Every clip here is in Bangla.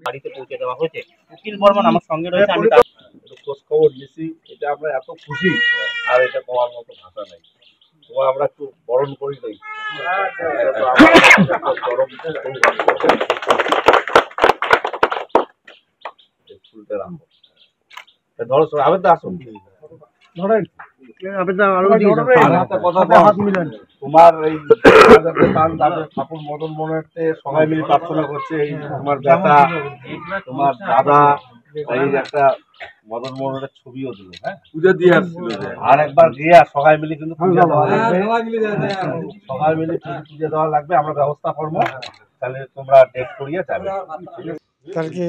বাড়িতে পৌঁছে দেওয়া হয়েছে। উকিল বর্মন আমার সঙ্গে রয়েছে, আমি খোঁজ খবর নিছি, এটা আমরা এত খুশি আর এটা পাওয়ার মতো ভাষা নাই। তো আমরা একটু বরণ করি নাই ফুলটা রাখবো ধরো আবেদ আসুন ধরেন তোমার এই ঠাকুর মদন মোহনের সবাই মিলে প্রার্থনা করছে। এই তোমার বেটা, তোমার দাদা, এই একটা মদন মোহনের ছবিও দিল, হ্যাঁ পূজা দিয়ে আসছিল, আর একবার গিয়ে সবাই মিলে কিন্তু পূজা দেওয়া লাগবে, সবাই মিলে পূজা দেওয়া লাগবে। আমরা ব্যবস্থা করবো, তাহলে তোমরা ডেট করিয়ে যাবে। কালকে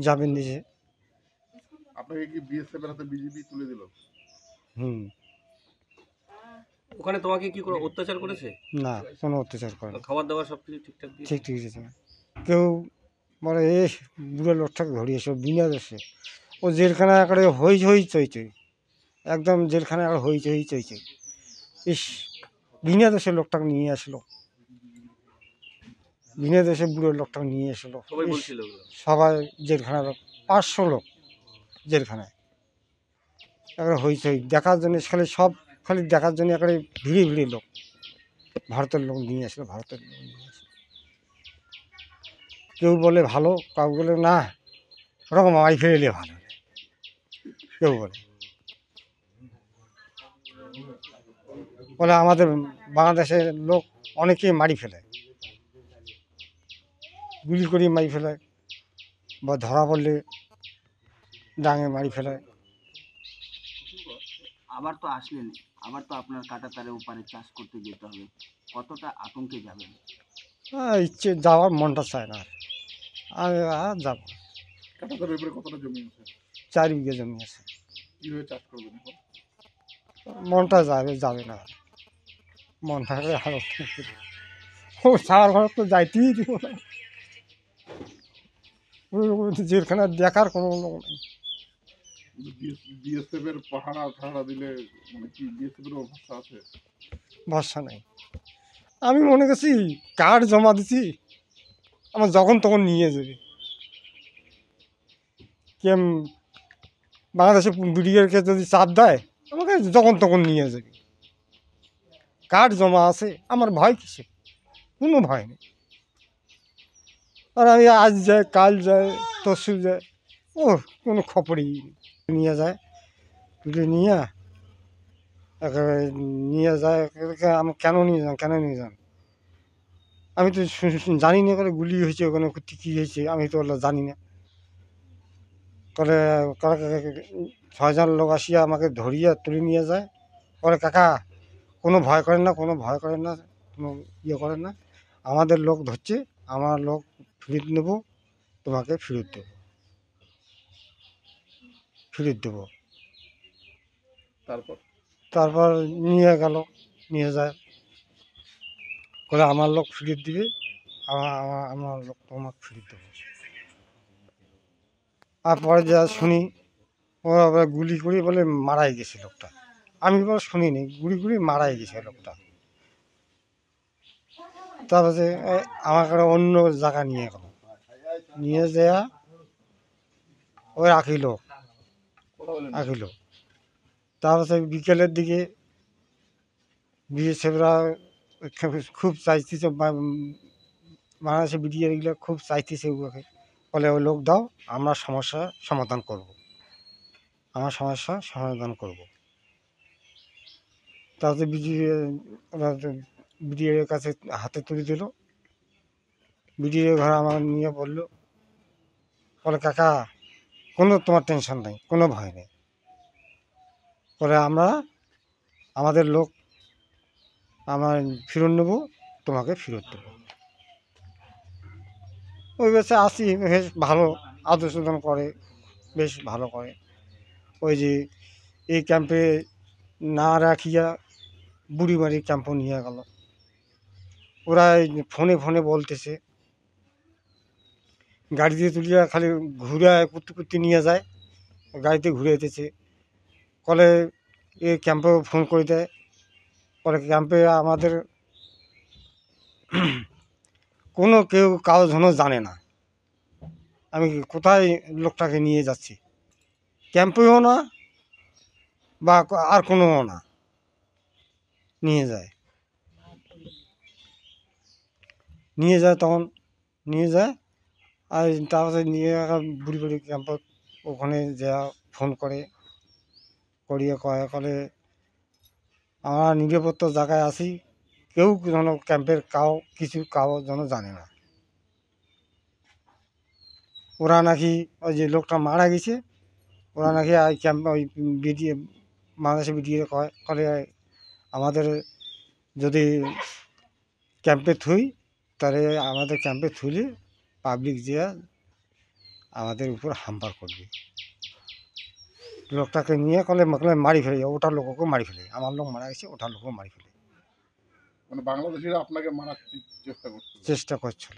যাবেন নিজে। আপনাকে কি বিএসএফ এর হাতে বিজেপি তুলে দিল? ওখানে তোমাকে কি করে অত্যাচার করেছে? না, কোনো অত্যাচার করে না, খাবার দাবার সব কিছু ঠিকঠাক ঠিক ঠিক আছে। কেউ বলে এ বুড়ো লোকটাকে ধরিয়ে এসো বিনা দোষে, ও জেলখানা একেবারে হই হই চই চই, একদম জেলখানা একেবারে হই চই চই চই। ইস, বিনা দোষে লোকটাকে নিয়ে আসলো, বিনা দোষে বুড়ো লোকটাকে নিয়ে আসলো। সবাই বলছিল সবাই জেলখানার 500 লোক জেলখানায় একেবারে হইচই দেখার জন্য, খালি দেখার জন্য একেবারে ভিড়ে ভিড়ে লোক, ভারতের লোক নিয়ে আসলো, ভারতের লোক নিয়ে আসলো। কেউ বলে ভালো, কেউ বলে না ওরকম মাই ফেলে ভালো, কেউ বলে আমাদের বাংলাদেশের লোক অনেকেই মারি ফেলে, গুলি করে মারি ফেলে, বা ধরা পড়লে ডাঙে মারি ফেলে। আবার তো আসলেন, আবার তো আপনার কাঁটাতারের ওপারে চাষ করতে যেতে হবে, কতটা আতঙ্কে যাবেন? ইচ্ছে যাওয়ার মনটা চায় না, আর যাবো। কাঁটাতারের উপরে কতটা জমি আছে? 4 বিঘা জমি আছে। কিভাবে চাষ করবেন এখন? মনটা যাবে না, মনটা হালত ও সার ঘর তো যাইতেই দিব না, জেলখানা দেখার কোনো লোক নেই। বিএসএফ এর পাহারা দিলে মানে কি বিএসএফ এর ভরসা আছে? ভরসা নেই। আমি মনে করছি কার্ড জমা দিছি, আমার যখন তখন নিয়ে যাবে। কেম বাংলাদেশের বিডিআরকে যদি চাপ দেয় আমাকে যখন তখন নিয়ে যাবে, কার্ড জমা আছে, আমার ভয় কিসে? কোনো ভয় নেই। আর আমি আজ যাই কাল যাই তরশু যাই, ও কোনো খবরই নিয়ে যায়, তুলে নিয়ে একেবারে নিয়ে যায়। আমি কেন নিয়ে যান আমি তো জানি না, করে গুলি হয়েছে ওখানে, কী হয়েছে আমি তো জানি না। করে 6জন লোক আসিয়া আমাকে ধরিয়া তুলে নিয়ে যায়, বলে কাকা কোনো ভয় করেন না, কোনো ভয় করেন না, কোনো ইয়ে করেন না, আমাদের লোক ধরছে, আমার লোক ফেরত নেব, তোমাকে ফেরত দেবো। তারপর নিয়ে গেল, নিয়ে যায়, বলে আমার লোক ফেরত দিবে, আমার লোক তোমাকে ফেরত দেবো। আর পরে যা শুনি ওরা আবার গুলি করে বলে মারাই গেছে লোকটা, আমি বলে শুনিনি, গুলি মারাই গেছে লোকটা। তারপরে আমাকে অন্য জায়গা নিয়ে গেল, নিয়ে যাওয়া ওই রাখিল। তারপরে বিকেলের দিকে বিএসএফরা খুব চাইতেছে, বাংলাদেশের বিডিআরগুলো খুব চাইতেছে ওকে, বলে ওই লোক দাও, আমরা সমস্যার সমাধান করব। তারপরে বিডিআর কাছে হাতে তুলে দিল, বিডিআর ঘরে আমার নিয়ে বললো, বলে কাকা কোনো তোমার টেনশন নেই, কোনো ভয় নেই, বলে আমরা আমাদের লোক আমার ফেরত নেবো, তোমাকে ফেরত দেবো। ওই বেশে আসি, বেশ ভালো আদর সাদর করে, বেশ ভালো করে। ওই যে এই ক্যাম্পে না রাখিয়া বুড়িমারি ক্যাম্পও নিয়ে গেল, ওরা ফোনে বলতেছে, গাড়িতে তুলিয়া খালি ঘুরে কুত্তি নিয়ে যায়, গাড়িতে ঘুরে যেতেছে, কলে এই ক্যাম্পেও ফোন করে দেয়, পরে ক্যাম্পে আমাদের কোনো কেউ কারো জন্য জানে না, আমি কোথায় লোকটাকে নিয়ে যাচ্ছি? ক্যাম্পেও না বা আর কোনো না, নিয়ে যায় তখন নিয়ে যায়। আর তারপরে নিয়ে বুড়ি বুড়ি ক্যাম্পে ওখানে যা ফোন করিয়ে করে আমরা নিরাপত্তা জায়গায় আছি, কেউ যেন ক্যাম্পের কাউ যেন জানে না। ওরা নাকি ওই যে লোকটা মারা গেছে, ওরা নাকি ক্যাম্পে ওই বিডিএ বাংলাদেশে বিডিএ করে আমাদের যদি ক্যাম্পে থুই তাহলে আমাদের ক্যাম্পে থুলে পাবলিক যে আমাদের উপর হামলা করবে। লোকটাকে নিয়ে কলে মারি ফেলে, ওটার লোককে মারি ফেলে। আমার লোক মারা গেছে, ওটার লোকও মারি ফেলে। মানে বাংলাদেশিরা আপনাকে মারার চেষ্টা করছিল।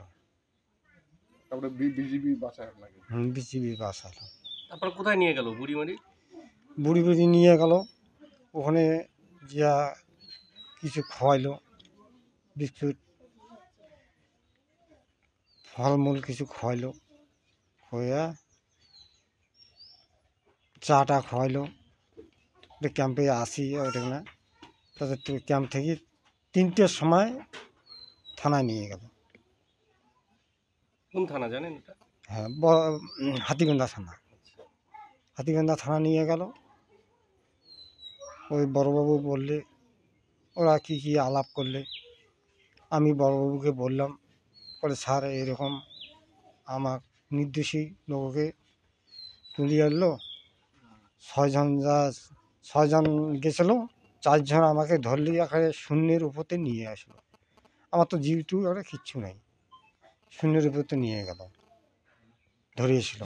তারপরে বিজিবি বাঁচায় আপনাকে। বিজিবি বাঁচালো। তারপর কোথায় নিয়ে গেল বুড়িমারি? বুড়ি নিয়ে গেল, ওখানে যা কিছু খাওয়াইলো, বিস্কুট ফলমূল কিছু খাওয়াইলো, খোয়া চাটা খাওয়াইলো। ক্যাম্পে আসি ওটা না, তাদের তো ক্যাম্প থেকে 3টের সময় থানায় নিয়ে গেল। কোন থানা জানেন এটা? হ্যাঁ, হাতিগন্ধা থানা নিয়ে গেল। ওই বড়বাবু বললে, ওরা কি আলাপ করলে, আমি বড়বাবুকে বললাম, বলে স্যার এরকম আমার নির্দোষী লোককে তুলিয়ে আনলো, 6জন গেছিল, 4জন আমাকে ধরলে এখানে শূন্যের উপরতে নিয়ে আসলো। আমার তো জিউ ওরা কিচ্ছু নাই, শূন্যের উপরতে নিয়ে গেল, ধরিয়েছিল।